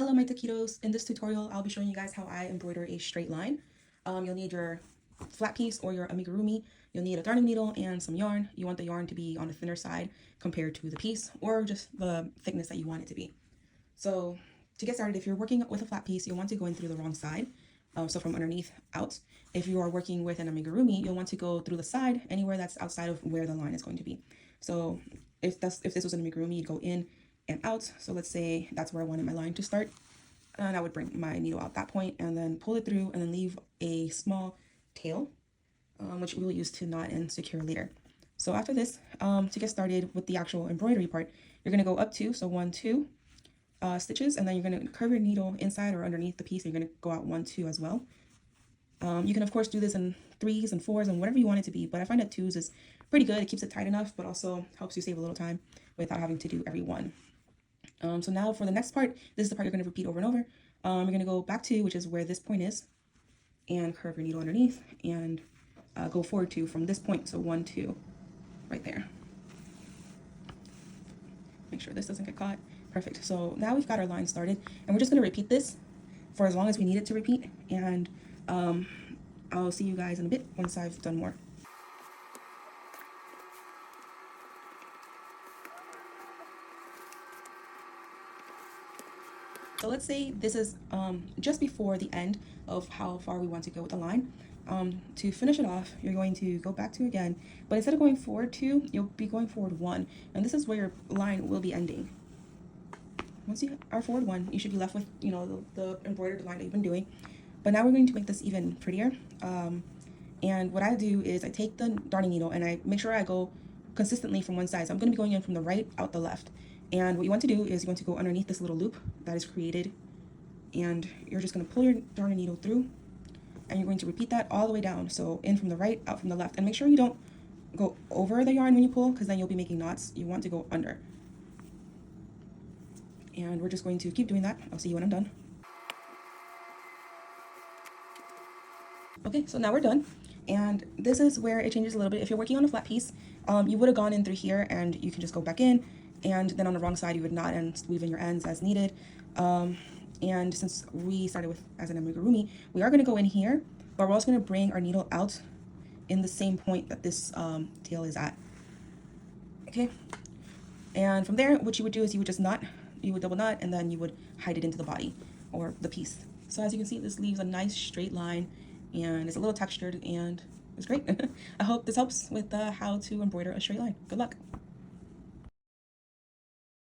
Hello my taquitos. In this tutorial I'll be showing you guys how I embroider a straight line. You'll need your flat piece or your amigurumi. You'll need a darning needle and some yarn. You want the yarn to be on the thinner side compared to the piece, or just the thickness that you want it to be. So to get started, if you're working with a flat piece, you'll want to go in through the wrong side, so from underneath out. If you are working with an amigurumi, you'll want to go through the side, anywhere that's outside of where the line is going to be. So if this was an amigurumi, you'd go in and out. So let's say that's where I wanted my line to start, and I would bring my needle out that point and then pull it through and then leave a small tail, which we will use to knot and secure later. So after this, to get started with the actual embroidery part, you're going to go up 2, so 1, 2 stitches, and then you're going to curve your needle inside or underneath the piece. You're going to go out 1, 2 as well. You can of course do this in 3s and 4s and whatever you want it to be, but I find that 2s is pretty good. It keeps it tight enough, but also helps you save a little time without having to do every one. So now for the next part, this is the part you're going to repeat over and over. You're going to go back to, which is where this point is, and curve your needle underneath and go forward to from this point, so 1, 2, right there. Make sure this doesn't get caught. Perfect. So now we've got our line started, and we're just going to repeat this for as long as we need it to repeat, and I'll see you guys in a bit once I've done more. So let's say this is just before the end of how far we want to go with the line. To finish it off, you're going to go back 2 again, but instead of going forward 2, you'll be going forward 1, and this is where your line will be ending. Once you are forward 1, you should be left with, the embroidered line that you've been doing. But now we're going to make this even prettier. And what I do is I take the darning needle and I make sure I go consistently from one side. So I'm going to be going in from the right out the left. And what you want to do is you want to go underneath this little loop that is created, and you're just going to pull your darning needle through, and you're going to repeat that all the way down. So in from the right, out from the left, and make sure you don't go over the yarn when you pull, because then you'll be making knots. You want to go under. And we're just going to keep doing that. I'll see you when I'm done. Okay, so now we're done. And this is where it changes a little bit. If you're working on a flat piece, you would have gone in through here, and you can just go back in, and then on the wrong side you would knot and weave in your ends as needed. And since we started with as an amigurumi, we are going to go in here, but we're also going to bring our needle out in the same point that this tail is at. Okay, and from there what you would do is you would just knot, you would double knot, and then you would hide it into the body or the piece. So as you can see, this leaves a nice straight line, and it's a little textured, and it's great. I hope this helps with how to embroider a straight line. Good luck.